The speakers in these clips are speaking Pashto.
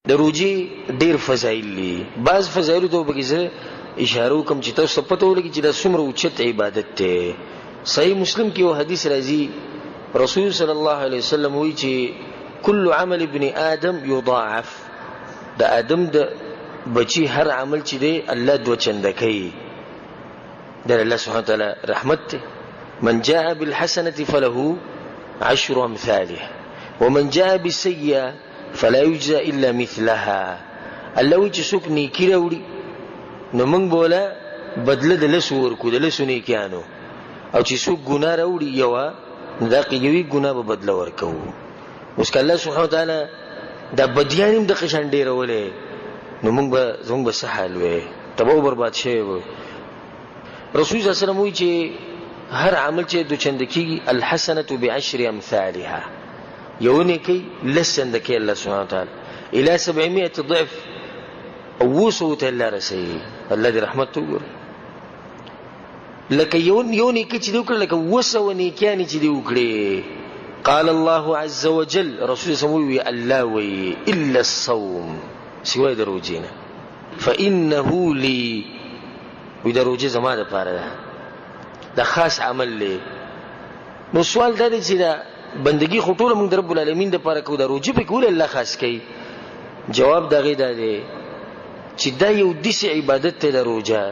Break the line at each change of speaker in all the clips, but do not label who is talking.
د روجي ډیر فضایل دي. بعض فضایل ته وګورئ اشاره کوم چې تاسو پته ولګي چې دا څومره اوچت عبادت ده. صحیح مسلم کې یو حدیث راځي رسول صلی الله علیه وسلم وایي چې کل عمل ابن آدم یضاعف، د آدم د بچی هر عمل چې دی الله دو چنده کوي. د الله سبحانه وتعالى رحمت ده. من جاء بالحسنه فله 10 امثالها ومن جاء بالسيئه فلا يجزى الا مثلها. الله وی چې څوک نیکی راوړي نو موږ بوله بدله د لسو ورکو د لسو نیکیانو، او چې څوک ګناه راوړي یو دا یوې ګناه به بدله ورکو. اوس که الله سبحانه وتعالى دا بدیانیم د قشان ډیرولې نو موږ به څه حال وې، تباہ برباد شوی و. رسول صلی الله علیه وسلم وی چې هر عمل چې د چند کیږي الحسنه ب10 امثالها، یو نیکی لسند کې الله سبحانه وتعالى الى 700 ضعف او وسوت الله رسي. الله دې رحمت وګور لکه یو نیکی چې دی وکړه لکه وسو نیکیانی چې دی وکړي. قال الله عز وجل رسول سموي الله وي الا الصوم سوى دروجينا فانه لي، وي دروجي زما د پاره ده، دا خاص عمل لې. نو سوال دا دی چې دا بندگی خطوله موږ رب العالمین د پاره کو دروجي په کول الله خاص کوي. جواب دا غي دا دی چې دا یو داسې عبادت ته دروجه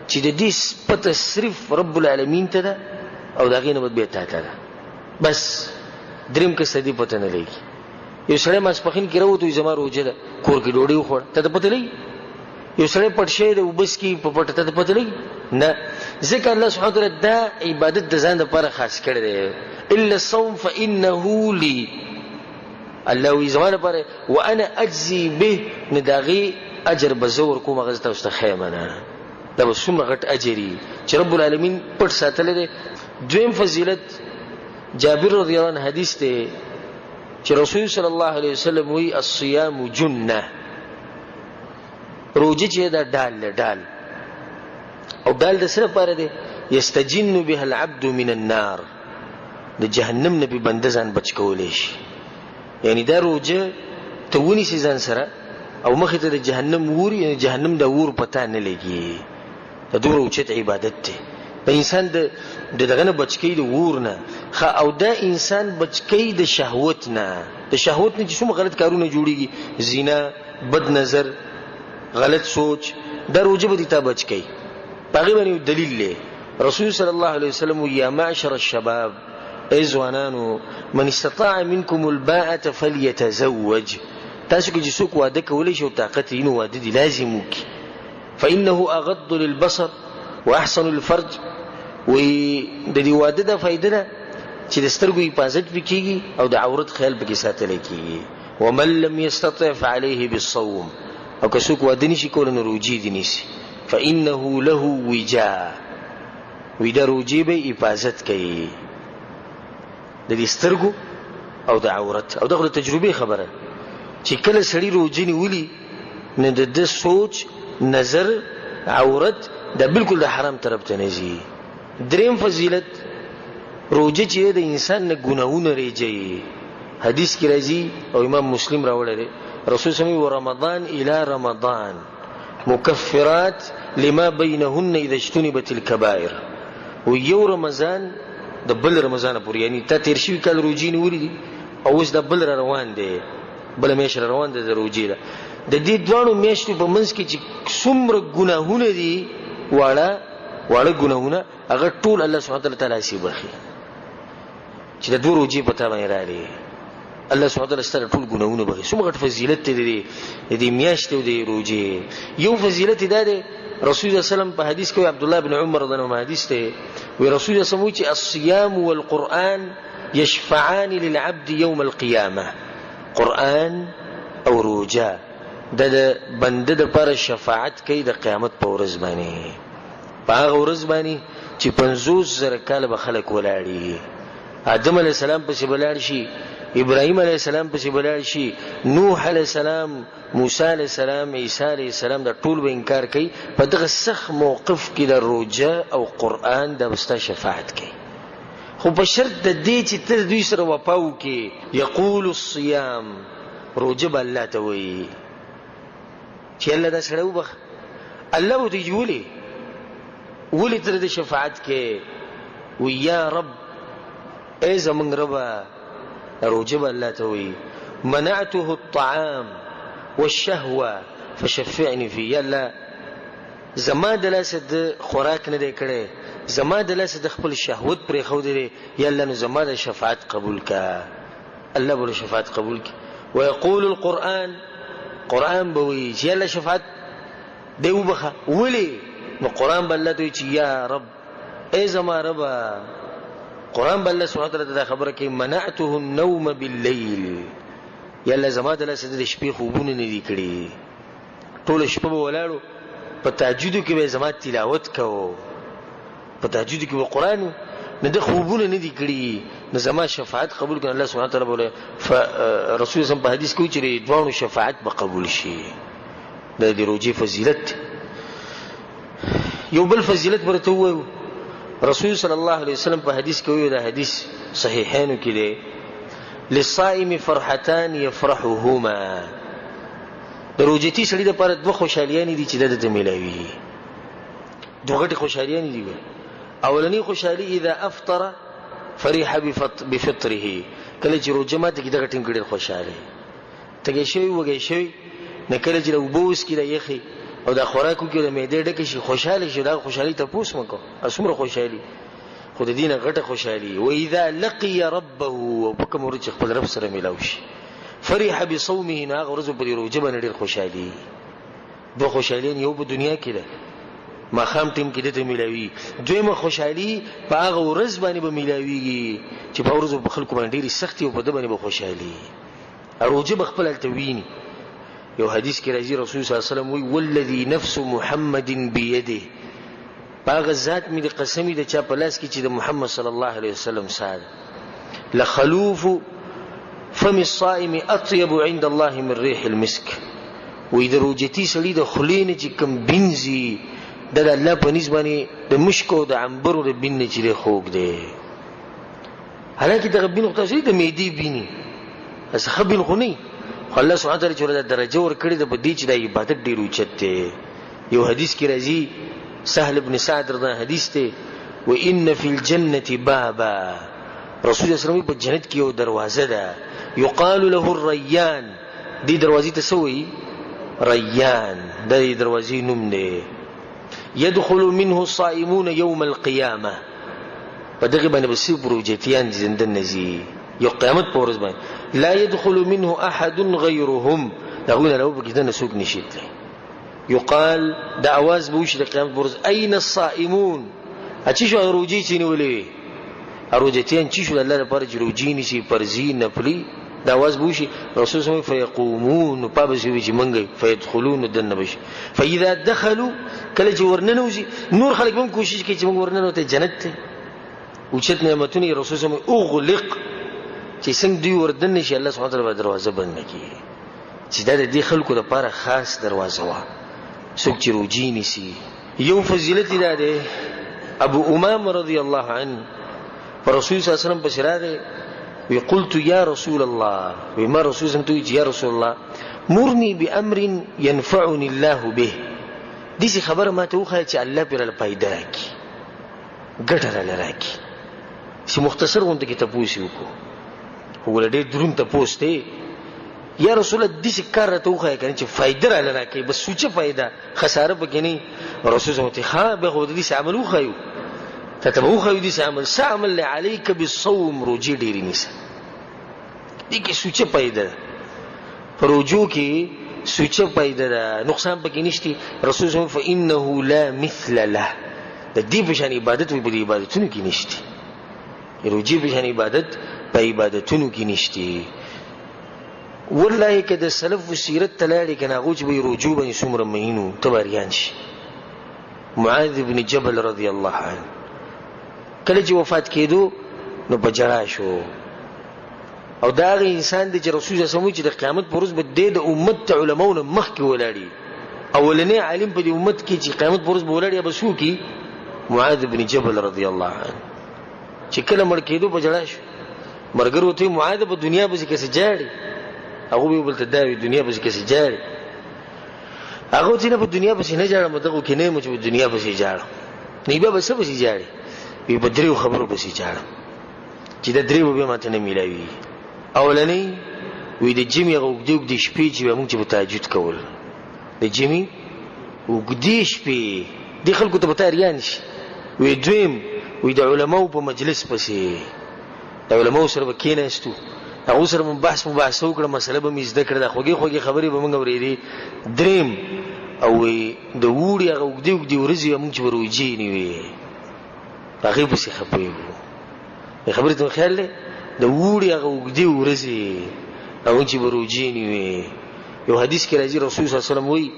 چې د دې پته صرف رب العالمین ته ده او دا غي نه بد بیت ته ده. بس دریم کې سدي پته نه لګي. یو سړی ماسپخین کې راوته زما روجه ده کور کې ډوډۍ وخوړ ته پته لګي، یو سړی پټ شي د وبس کې په پټه ته پته لګي نه. ذکر الله سبحانه وتعالى دا عبادت د ځان لپاره خاص کړی دی. الا الصوم فانه لي، الله وی زما لپاره وانا اجزي به، نداغي اجر بزور کوم غزه تاسو خیمنه دا وسوم غټ اجري چې رب العالمین پټ ساتل دي. دویم فضیلت جابر رضی الله عنه حدیث ته چې رسول صلی الله علیه وسلم وی الصيام جنه، روزه چې دا ډال او ډال د سره پاره دي یستجن بها العبد من النار، د جهنم نه به بنده ځان بچ کولې شي. یعنی دا روزه ته ونی سي ځان سره او مخې ته د جهنم ور، یعنی جهنم د ور پتا نه لګي. دا دوره اوچت عبادت دی. په انسان د دغه نه بچکی د ور نه او دا انسان بچکی د شهوت نه، د شهوت نه چې څومره غلط کارونه جوړيږي، زنا، بد نظر، غلط سوچ، دا روزه به دې ته بچکی. باغی باندې دلیل له رسول صلی الله علیه وسلم یا معشر الشباب ای ځوانانو من استطاع منکم الباءة فليتزوج، تاسو کې چې څوک واده کولی شي او طاقت یې نو واده دي لازم وکړي. فانه اغض للبصر واحسن الفرج، وی د دې واده د فائدې نه چې د سترګو حفاظت وکړي او د عورت خیال پکې ساتل کیږي. ومن لم يستطع فعليه بالصوم، او که څوک واده نشي کولای نو روزي دي نشي. فانه له وجاء، وی د روزي به حفاظت کوي د دې سترګو او د عورت. او دغه تجربه خبره چې کله سړی روزي نیولي نه د سوچ، نظر، عورت دا بالکل د حرام طرف ته نه ځي. دریم فضیلت روزه چې د انسان نه ګناهونه ریږي. حدیث کې راځي او امام مسلم راوړی رسول صلی الله علیه وسلم رمضان الى رمضان مكفرات لما بينهن اذا اجتنبت الكبائر. و یو رمضان د بل رمضان پورې، یعنی ته تیر شوی کال روزي نیولې دي او اوس د بل روان دی، بل میاشت روان دی د روزي ده. د دې دوانو میاشتو په منځ کې چې څومره ګناهونه دي، واړه ګناهونه، هغه ټول الله سبحانه وتعالى سي بخي چې د دوه روزي په تابع راړي. الله سبحانه وتعالى ستاسو ټول ګناهونه بخي. څومره فضیلت دي د میاشتو د روزي. یو فضیلت ده رسول الله صلی الله علیه وسلم په حدیث کې عبد الله بن عمر رضی الله عنه حدیث ته وی رسول الله صلی الله علیه وسلم چې الصيام والقرآن يشفعان للعبد يوم القيامه. قرآن او روزه د بنده د پر شفاعت کوي د قیامت په ورځ باندې. په هغه ورځ باندې چې 50,000 کال به خلک ولاړي. آدم علیه السلام پسې بلاړ شي، ابراهیم علیه السلام پسې بلاړ شي، نوح علیه السلام، موسی علیه السلام، عیسی علیه السلام، دا ټول به انکار کوي. په دغه سخت موقف کې د روزه او قرآن د مستا شفاعت کوي. خو په شرط د دې چې ته دوی سره وفا وکړي. یقول الصيام، روزه به الله ته وایي چې الله دا سره وبخ الله به دی ولي تر دې شفاعت کې ويا رب اي زمن ربا روجب الله توي منعته الطعام والشهوه فشفعني فيه يا الله زما د لاسد خوراک نه دی کړي زما د لاسد خپل شهوت پرې خو دی یا الله نو زما د شفاعت قبول کا الله به شفاعت قبول کی ويقول القرآن قرآن بوي چې الله شفاعت دی وبخه ولي نو قرآن بل ته چې یا رب ای زما رب قرآن بل سبحانه وتعالى دا خبره کې منعته النوم بالليل یا الله زما د لاسد د شپې خوبونه نه دی کړي ټول شپه ولاړو په تهجد کې به زما تلاوت کوو په تهجد کې به قرآن نه د خوبونه نه دی کړي نو زما شفاعت قبول کړي الله سبحانه وتعالى بوله رسول الله په حدیث کې چې دوه شفاعت به قبول شي د دې روزي فضیلت یو بل فضیلت ورته وایو رسول صلی الله علیه وسلم په حدیث کې وایي دا حدیث صحیحینو کې دی للصائم فرحتان يفرحهما د روزتي سړي لپاره دوه خوشالیاں دي چې دته ملوي دوه غټي خوشالیاں دي اولنی خوشالي اذا افطر فرح بفطره کله چې روزه ماته کې دغه ټیم کې ډېر خوشاله تګي شوی وګي شوی نه کله چې وبوس کې رايخي او دا خوراکو کې د معده ډکه شي خوشاله شي دا خوشالي ته پوس مکو اسمره خوشالي خو د دینه غټه خوشالي و اذا لقي ربه وبكم ورچ خپل رب سره ملاوي شي فرح بصومه نا غرزو په روزه باندې ډېر خوشالي دوه خوشالي یو په دنیا کې ده ما خام ټیم کې دته ملاوي دویمه خوشحالي په هغه ورځ باندې به ملاويږي چې په ورځو په خلکو باندې ډېری سختي او په د باندې به خوشحالي اروجه بخپل التویني یو حدیث کې راځي رسول صلی الله علیه وسلم وی والذي نفس محمد بيده هغه ذات مې د قسمی د چا په لاس کې چې د محمد صلی الله علیه وسلم سره لخلوف فم الصائم اطيب عند الله من ريح المسك وې د روجتي سړي د خلینې چې کم بنزي د الله په نسبانه د مشکو د عنبرو د بینه چې خوګ دی حالکه د غبین خصوصي د میدی بینی اس خبل خونی الله سبحانه وتعالى چې درجه ور کړی د بدی چې د عبادت ډیر اوچت دی یو حدیث کې راځي سهل ابن سعد رضی الله حدیث ته وان فی الجنه بابا رسول الله صلی الله علیه وسلم په جنت کې یو دروازه ده یقال له الریان دې دروازې ته سوې ریان دې دروازې نوم دی يدخل منه الصائمون يوم القيامه بدغه باندې بسې پروجتيان زنده نزي یو قیامت پورز باندې لا يدخل منه احد غيرهم دغه لو بکده نسوک نشیت يقال دا आवाज بوش د قیامت پورز اين الصائمون اچي شو روجي چینه ولې اروجتيان چی شو الله لپاره جروجي نشي پرزي نفلي دا आवाज بوشي رسول الله فيقومون پابسي چې منګي فيدخلون دنبش فاذا دخلوا کله چې ورننوزي نور خلک هم کوشش کوي چې موږ ورننوته جنت ته اوچت نعمتونه رسول الله اغلق چې څنګه دی وردن نشي الله سبحانه وتعالى دروازه بند کړي چې دا د دې خلکو لپاره خاص دروازه و څوک چې روجي نشي یو فضیلت ده ابو امامه رضی الله عنه رسول صلی الله علیه وسلم بشراغه وقلت يا رسول الله وما رسول الله يا رسول الله مرني بأمر ينفعني الله به دې خبره ما ته وخه چې الله پر له پیدا کی ګټه راکی چې مختصر غونډه کې تاسو وکړو ولډې درون تاسو ته یا رسول الله دې کار ته وخه کنه چې فائدہ راکی بس سوچه فائدہ خساره بګنی رسول الله ته ها به خو دې عمل وخایو تتبعو خو دې عمل سعمل عليك بالصوم روجي ډيري نيسه دې کې سوچه پیدا پروجو کې سوچه پیدا نقصان پکې نشتی رسول الله فانه لا مثل له د دې په شان عبادت وي په عبادتونو کې نشتی روجي په شان عبادت په عبادتونو کې نشتی والله کده سلف سیرت تلاړي کنه غوج به روجو باندې څومره مهینو تباریان شي معاذ بن جبل رضی الله عنه کله چې وفات کېدو نو بجرا شو او دا انسان د رسول الله سمو چې د قیامت پر ورځ به د امت علماونو مخ کې ولاړي اولنې عالم په دې امت کې چې قیامت پر ورځ به ولاړي به شو کې معاذ بن جبل رضی الله عنه چې کله مړ کېدو بجرا شو مرګرو ته معاذ په دنیا به کې څه جاړي هغه به بل ته دا دنیا به کې څه جاړي هغه چې نه په دنیا پسې نه جاړم دغه کې نه مو چې په دنیا پسې جاړم نه بیا به څه پسې جاړي وي په دریو خبرو پسې جاړم چې د دریو به ماته نه ملاوي اولنې وي د جمعې اوږدې اوږدې شپې چې به موږ چې به تهجد کول د جمعې اوږدې شپې دې خلکو ته به تیاریان شي وي دویم وي د علماو په مجلس پسې د علماو سره به کېناستو هغه سره مون بحث وکړه مسله به مې زده کړه د خوږې خبرې به موږ اورېدې دریم او د وړي هغه اوږدې اوږدې ورځې موږ چې به روجې نیوې هغې پسې خفه وو خبرې ته خیال دی د وړي هغه اوږدې ورځې هغه چې به روجې نیوې یو حدیث کې راځي رسول صلی الله علیه وسلم وایي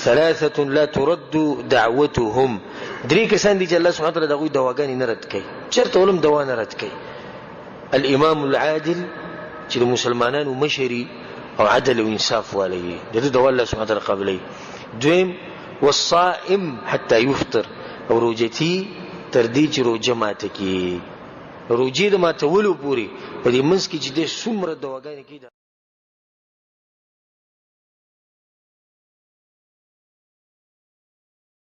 ثلاثه لا ترد دعوتهم درې کسان دي چې الله سبحانه وتعالی دغوی دواګانې نه رد کوي چېرته ولم دوا نه رد کوي الامام العادل چې د مسلمانانو مشري او عدل او انصاف والی دغه دوا الله سبحانه وتعالی قبلي دویم والصائم حتى يفطر او روجتي تر دې چې روجه ماته کی روجې د ماتولو پوری په دې منځ کې چې د څومره دواګانې کې